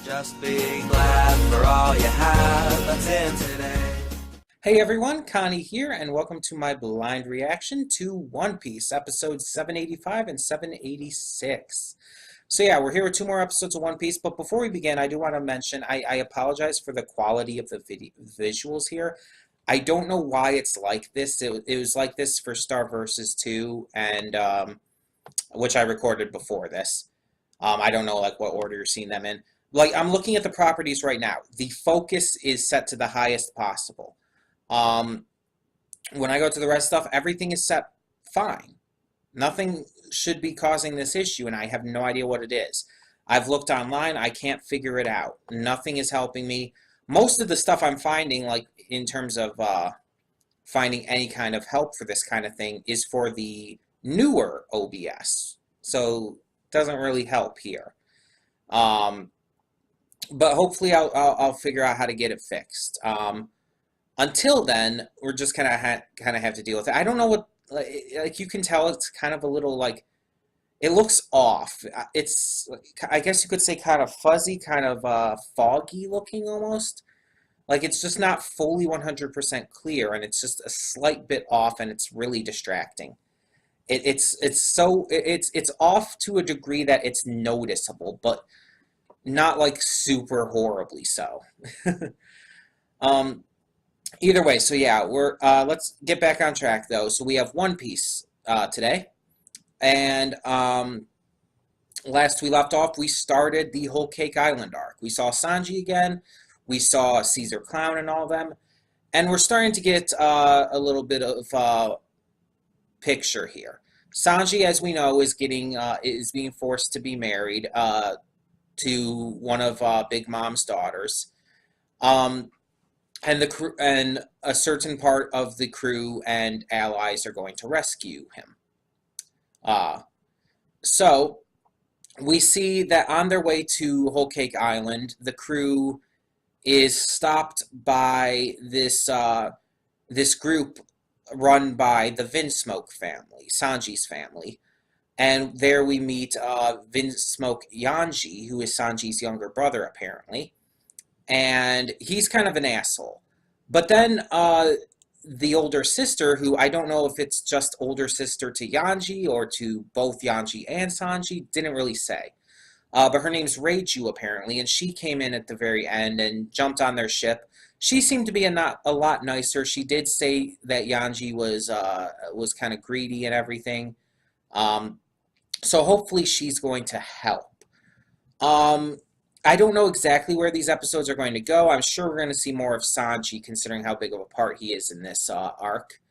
Just be glad for all you have that's in today. Hey everyone, Connie here, and welcome to my blind reaction to One Piece, episodes 785 and 786. So yeah, we're here with two more episodes of One Piece, but before we begin, I do want to mention, I apologize for the quality of the visuals here. I don't know why it's like this. It was like this for Star Versus 2, and which I recorded before this. I don't know like what order you're seeing them in. Like, I'm looking at the properties right now. The focus is set to the highest possible. When I go to the rest stuff, everything is set fine. Nothing should be causing this issue, and I have no idea what it is. I've looked online, I can't figure it out. Nothing is helping me. Most of the stuff I'm finding, like in terms of finding any kind of help for this kind of thing, is for the newer OBS. So it doesn't really help here. But hopefully I'll figure out how to get it fixed. Until then, we're just kind of have to deal with it. I don't know what, like you can tell it's kind of a little like, it looks off. It's, I guess you could say kind of fuzzy, kind of foggy looking almost. Like it's just not fully 100% clear, and it's just a slight bit off, and it's really distracting. It's off to a degree that it's noticeable, but not like super horribly so. Either way, so yeah, we're let's get back on track though. So we have One Piece today, and last we left off, we started the Whole Cake Island arc. We saw Sanji again, we saw Caesar Clown and all of them, and we're starting to get a little bit of picture here. Sanji, as we know, is being forced to be married to one of Big Mom's daughters, and the crew and a certain part of the crew and allies are going to rescue him. So we see that on their way to Whole Cake Island, the crew is stopped by this this group run by the Vinsmoke family, Sanji's family. And there we meet Vinsmoke Yanji, who is Sanji's younger brother, apparently. And he's kind of an asshole. But then the older sister, who I don't know if it's just older sister to Yanji or to both Yanji and Sanji, didn't really say. But her name's Reiju, apparently, and she came in at the very end and jumped on their ship. She seemed to be a lot nicer. She did say that Yanji was kind of greedy and everything. So hopefully she's going to help. I don't know exactly where these episodes are going to go. I'm sure we're going to see more of Sanji, considering how big of a part he is in this arc.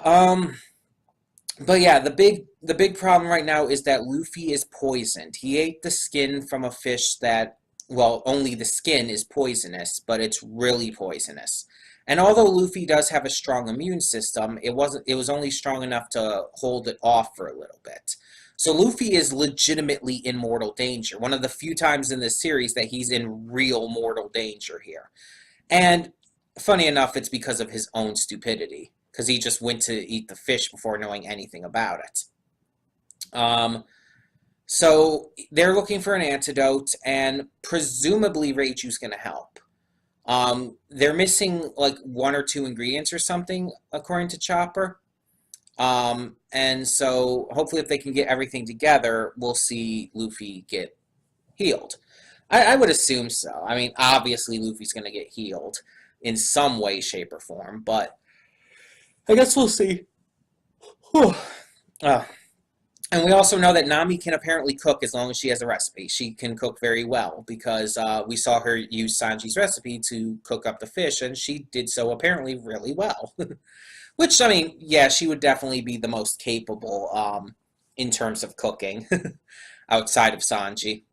But yeah, the big problem right now is that Luffy is poisoned. He ate the skin from a fish that, well, only the skin is poisonous, but it's really poisonous. And although Luffy does have a strong immune system, it was only strong enough to hold it off for a little bit. So Luffy is legitimately in mortal danger. One of the few times in this series that he's in real mortal danger here. And funny enough, it's because of his own stupidity, because he just went to eat the fish before knowing anything about it. So they're looking for an antidote, and presumably Reiju's going to help. They're missing like 1 or 2 ingredients or something, according to Chopper. And so hopefully if they can get everything together, we'll see Luffy get healed. I would assume so. I mean, obviously Luffy's going to get healed in some way, shape, or form, but I guess we'll see. And we also know that Nami can apparently cook as long as she has a recipe. She can cook very well because we saw her use Sanji's recipe to cook up the fish, and she did so apparently really well. Which, I mean, yeah, she would definitely be the most capable in terms of cooking outside of Sanji.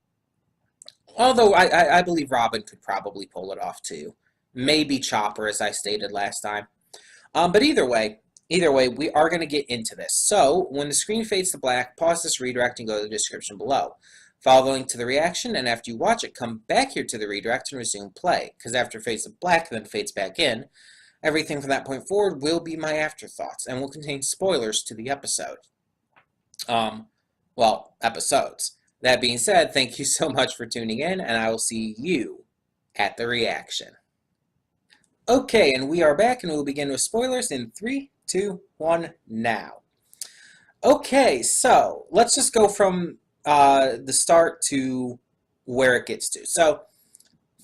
Although I believe Robin could probably pull it off too. Maybe Chopper, as I stated last time. But either way, we are going to get into this. So, when the screen fades to black, pause this redirect and go to the description below. Follow the link to the reaction, and after you watch it, come back here to the redirect and resume play. Because after it fades to black, then fades back in, everything from that point forward will be my afterthoughts, and will contain spoilers to the episode. Well, episodes. That being said, thank you so much for tuning in, and I will see you at the reaction. Okay, and we are back, and we'll begin with spoilers in 3, 2, 1, now. Okay, so let's just go from the start to where it gets to. So,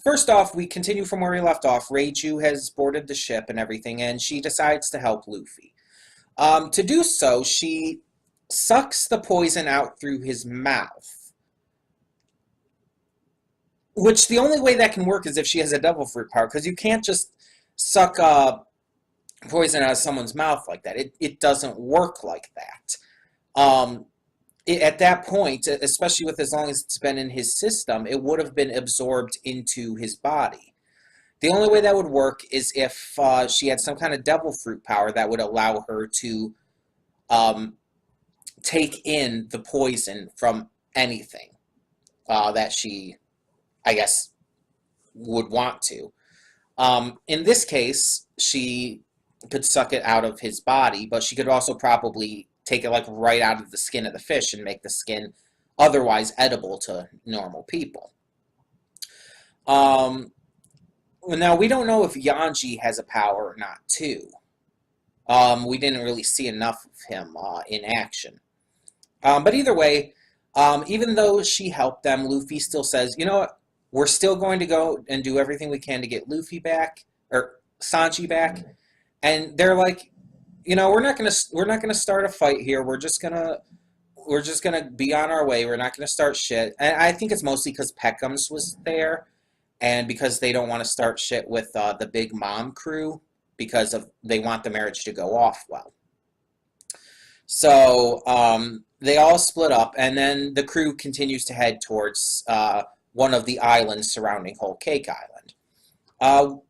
first off, we continue from where we left off. Reiju has boarded the ship and everything, and she decides to help Luffy. To do so, she sucks the poison out through his mouth. Which the only way that can work is if she has a devil fruit power, because you can't just suck poison out of someone's mouth like that. It doesn't work like that. At that point, especially with as long as it's been in his system, it would have been absorbed into his body. The only way that would work is if she had some kind of devil fruit power that would allow her to take in the poison from anything that she, I guess, would want to. In this case, she could suck it out of his body, but she could also probably take it like right out of the skin of the fish and make the skin otherwise edible to normal people. Now, we don't know if Yanji has a power or not, too. We didn't really see enough of him in action. But either way, even though she helped them, Luffy still says, you know what, we're still going to go and do everything we can to get Luffy back, or Sanji back. And they're like, you know, we're not gonna start a fight here. We're just gonna be on our way. We're not gonna start shit. And I think it's mostly because Peckham's was there, and because they don't want to start shit with the Big Mom crew because they want the marriage to go off well. So they all split up, and then the crew continues to head towards one of the islands surrounding Whole Cake Island.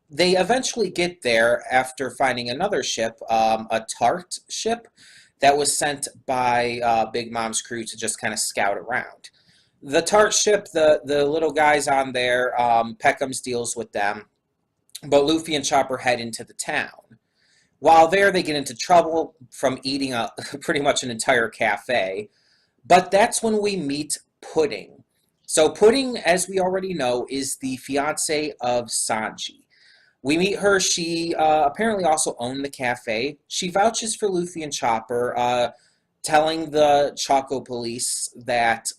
They eventually get there after finding another ship, a Tart ship, that was sent by Big Mom's crew to just kind of scout around. The Tart ship, the little guys on there, Peckham's deals with them, but Luffy and Chopper head into the town. While there, they get into trouble from eating pretty much an entire cafe, but that's when we meet Pudding. So Pudding, as we already know, is the fiancée of Sanji. We meet her. She apparently also owned the cafe. She vouches for Luffy and Chopper, telling the Choco police that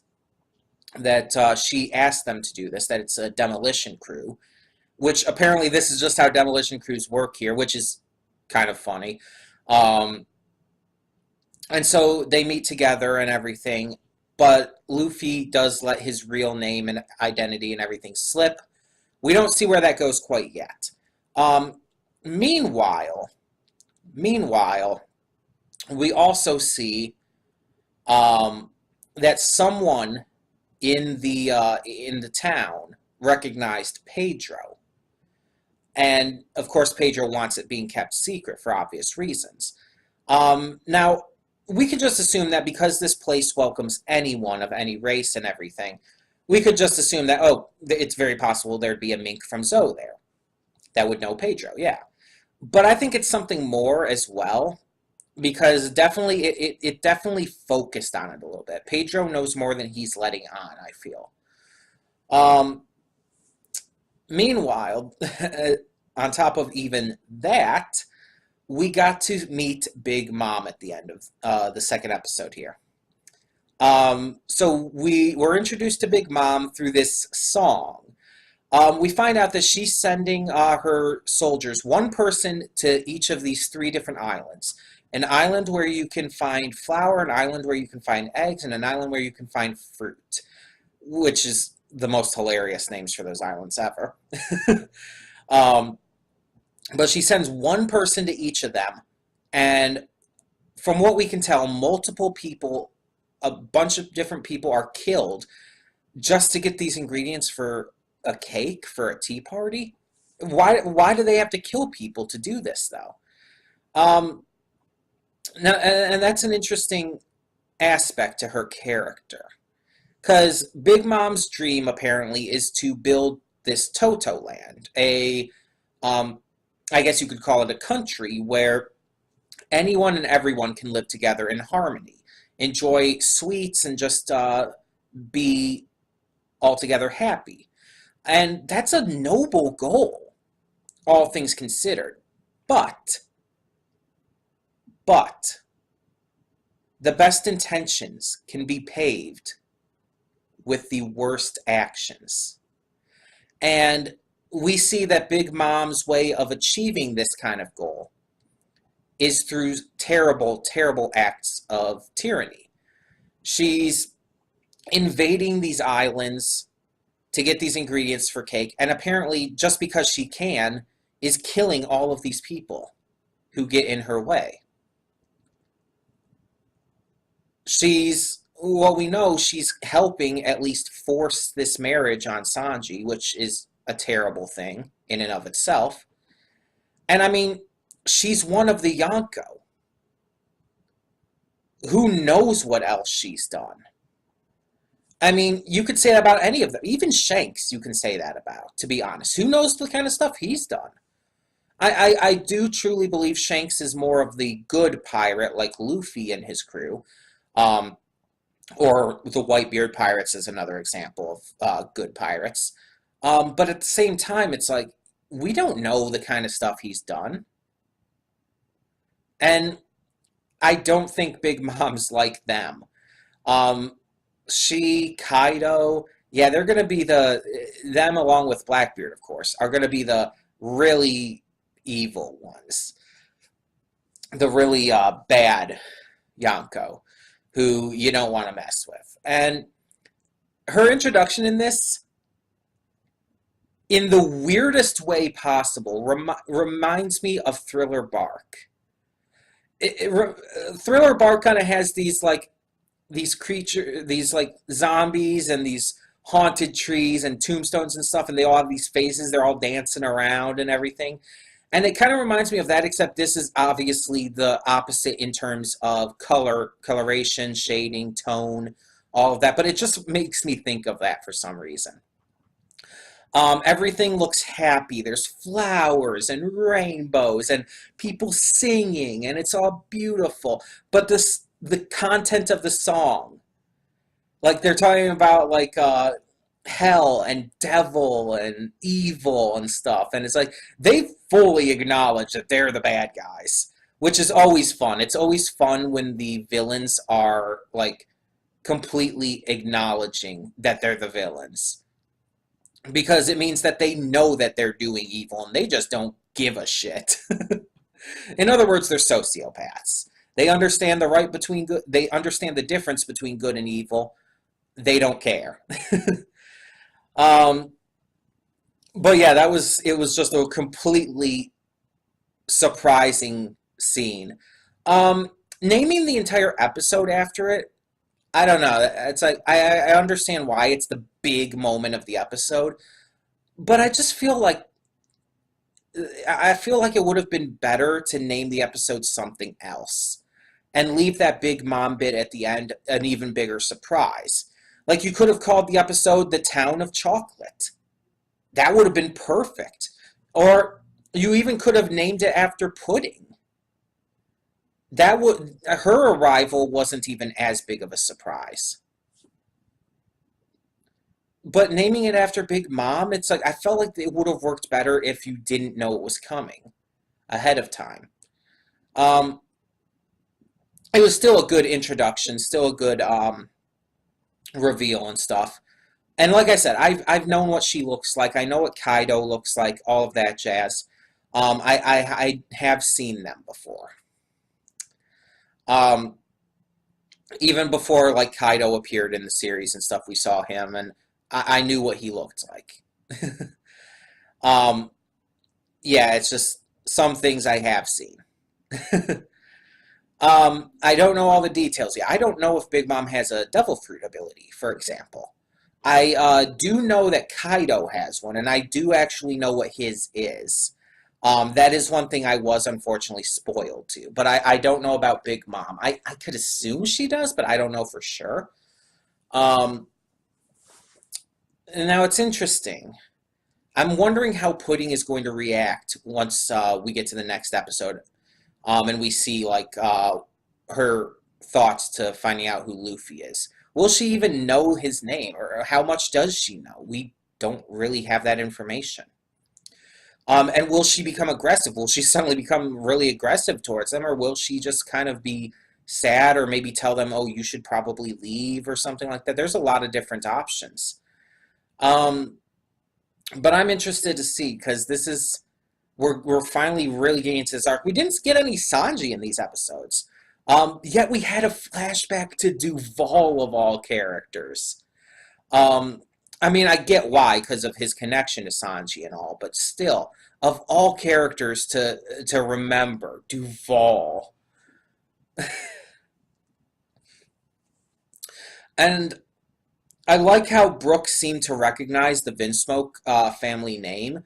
she asked them to do this, that it's a demolition crew, which apparently this is just how demolition crews work here, which is kind of funny. And so they meet together and everything, but Luffy does let his real name and identity and everything slip. We don't see where that goes quite yet. Meanwhile, we also see that someone in the town recognized Pedro, and of course Pedro wants it being kept secret for obvious reasons. Now, we could just assume that because this place welcomes anyone of any race and everything, we could just assume that, oh, it's very possible there'd be a mink from Zoe there that would know Pedro, yeah. But I think it's something more as well, because definitely it definitely focused on it a little bit. Pedro knows more than he's letting on, I feel. Meanwhile, on top of even that, we got to meet Big Mom at the end of the second episode here. So we were introduced to Big Mom through this song. We find out that she's sending her soldiers, one person to each of these 3 different islands. An island where you can find flour, an island where you can find eggs, and an island where you can find fruit, which is the most hilarious names for those islands ever. But she sends one person to each of them, and from what we can tell, multiple people, a bunch of different people are killed just to get these ingredients for a cake, for a tea party. Why do they have to kill people to do this, though? Now, and that's an interesting aspect to her character, because Big Mom's dream apparently is to build this Toto land, I guess you could call it a country where anyone and everyone can live together in harmony, enjoy sweets, and just be altogether happy. And that's a noble goal, all things considered. But, but, the best intentions can be paved with the worst actions. And we see that Big Mom's way of achieving this kind of goal is through terrible, terrible acts of tyranny. She's invading these islands to get these ingredients for cake, and apparently, just because she can, is killing all of these people who get in her way. We know she's helping at least force this marriage on Sanji, which is a terrible thing in and of itself. And I mean, she's one of the Yonko. Who knows what else she's done? I mean, you could say that about any of them. Even Shanks, you can say that about, to be honest. Who knows the kind of stuff he's done? I do truly believe Shanks is more of the good pirate, like Luffy and his crew. Or the Whitebeard pirates is another example of good pirates. But at the same time, it's like, we don't know the kind of stuff he's done. And I don't think Big Mom's like them. Kaido, yeah, they're going to be them along with Blackbeard, of course, are going to be the really evil ones. The really bad Yonko, who you don't want to mess with. And her introduction in this, in the weirdest way possible, reminds me of Thriller Bark. Thriller Bark kind of has these zombies and these haunted trees and tombstones and stuff, and they all have these faces, they're all dancing around and everything. And it kind of reminds me of that, except this is obviously the opposite in terms of coloration, shading, tone, all of that. But it just makes me think of that for some reason. Everything looks happy. There's flowers and rainbows and people singing, and it's all beautiful. But the content of the song, like they're talking about hell and devil and evil and stuff, and it's like they fully acknowledge that they're the bad guys, which is always fun. It's always fun when the villains are like completely acknowledging that they're the villains, because it means that they know that they're doing evil and they just don't give a shit. In other words, they're sociopaths. They understand they understand the difference between good and evil. They don't care. But yeah, it was just a completely surprising scene. Naming the entire episode after it, I don't know. It's like I understand why it's the big moment of the episode, but I just feel like it would have been better to name the episode something else and leave that Big Mom bit at the end an even bigger surprise. Like, you could have called the episode The Town of Chocolate. That would have been perfect. Or you even could have named it after Pudding. Her arrival wasn't even as big of a surprise. But naming it after Big Mom, it's like, I felt like it would have worked better if you didn't know it was coming ahead of time. It was still a good introduction, still a good reveal and stuff. And like I said, I've known what she looks like. I know what Kaido looks like, all of that jazz. I have seen them before. Even before like Kaido appeared in the series and stuff, we saw him, and I knew what he looked like. Yeah, it's just some things I have seen. I don't know all the details yet. I don't know if Big Mom has a Devil Fruit ability, for example. I do know that Kaido has one, and I do actually know what his is. That is one thing I was unfortunately spoiled to, but I don't know about Big Mom. I could assume she does, but I don't know for sure. Now it's interesting. I'm wondering how Pudding is going to react once we get to the next episode, and we see like her thoughts to finding out who Luffy is. Will she even know his name, or how much does she know? We don't really have that information. And will she become aggressive? Will she suddenly become really aggressive towards them, or will she just kind of be sad, or maybe tell them, oh, you should probably leave, or something like that? There's a lot of different options. But I'm interested to see, because this is, we're finally really getting into this arc. We didn't get any Sanji in these episodes. Yet we had a flashback to Duval of all characters. I mean, I get why, because of his connection to Sanji and all, but still, of all characters to remember, Duval. And I like how Brooke seemed to recognize the Vinsmoke family name,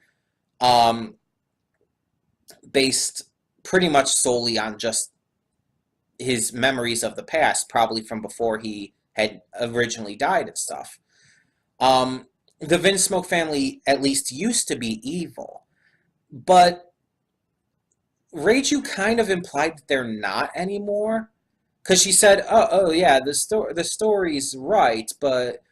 based pretty much solely on just his memories of the past, probably from before he had originally died and stuff. The Vinsmoke family at least used to be evil, but Reiju kind of implied that they're not anymore, because she said, "Oh yeah, the story's right, but,"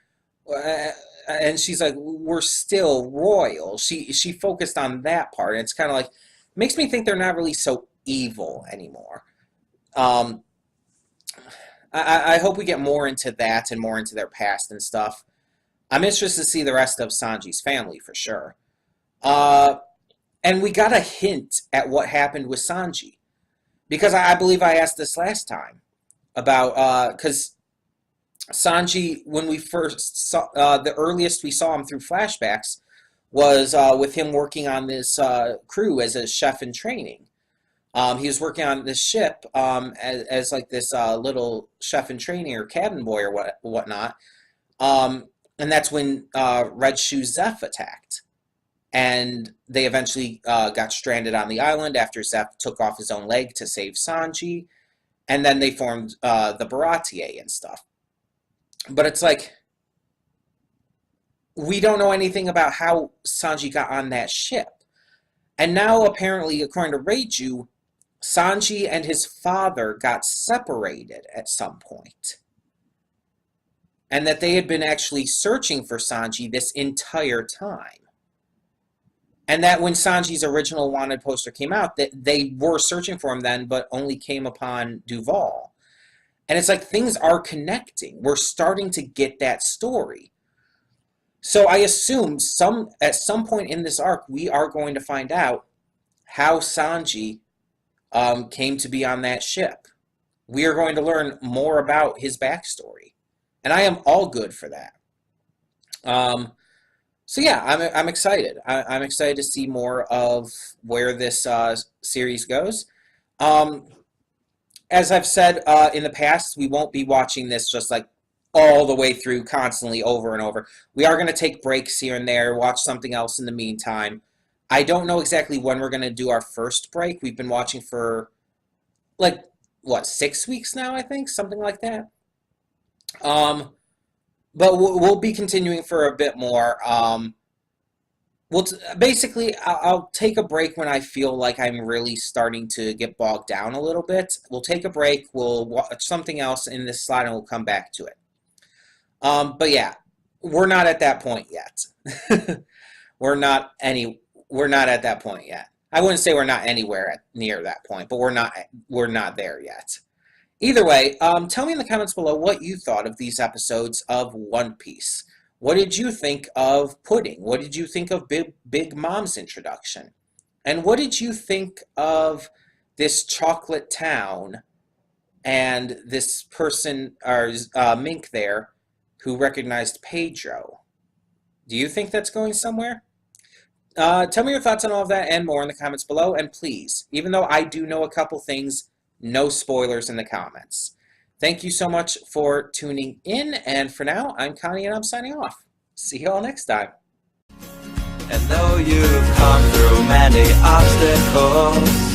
and she's like, "We're still royal." She focused on that part, and it's kind of like, makes me think they're not really so evil anymore. I hope we get more into that and more into their past and stuff. I'm interested to see the rest of Sanji's family for sure. And we got a hint at what happened with Sanji. Because I believe I asked this last time about, because Sanji, when we first saw, the earliest we saw him through flashbacks was with him working on this crew as a chef in training. He was working on this ship as like this little chef in training or cabin boy or whatnot. And that's when Red Shoe Zeph attacked. And they eventually got stranded on the island after Zeph took off his own leg to save Sanji. And then they formed the Baratier and stuff. But it's like, we don't know anything about how Sanji got on that ship. And now, apparently, according to Reiju, Sanji and his father got separated at some point. And that they had been actually searching for Sanji this entire time. And that when Sanji's original wanted poster came out, that they were searching for him then, but only came upon Duval. And it's like things are connecting. We're starting to get that story. So I assume at some point in this arc, we are going to find out how Sanji came to be on that ship. We are going to learn more about his backstory. And I am all good for that. So yeah, I'm excited. I'm excited to see more of where this series goes. As I've said in the past, we won't be watching this just like all the way through constantly over and over. We are going to take breaks here and there, watch something else in the meantime. I don't know exactly when we're going to do our first break. We've been watching for like, what, 6 weeks now, I think? Something like that. But we'll be continuing for a bit more. Basically, I'll take a break when I feel like I'm really starting to get bogged down a little bit. We'll take a break, we'll watch something else in this slide, and we'll come back to it. But yeah, we're not at that point yet. We're not at that point yet. I wouldn't say we're not anywhere near that point, but we're not there yet. Either way, tell me in the comments below what you thought of these episodes of One Piece. What did you think of Pudding? What did you think of Big Mom's introduction? And what did you think of this chocolate town and this person, or Mink there, who recognized Pedro? Do you think that's going somewhere? Tell me your thoughts on all of that and more in the comments below. And please, even though I do know a couple things, no spoilers in the comments. Thank you so much for tuning in, and for now, I'm Connie and I'm signing off. See you all next time. And though you've come through many obstacles,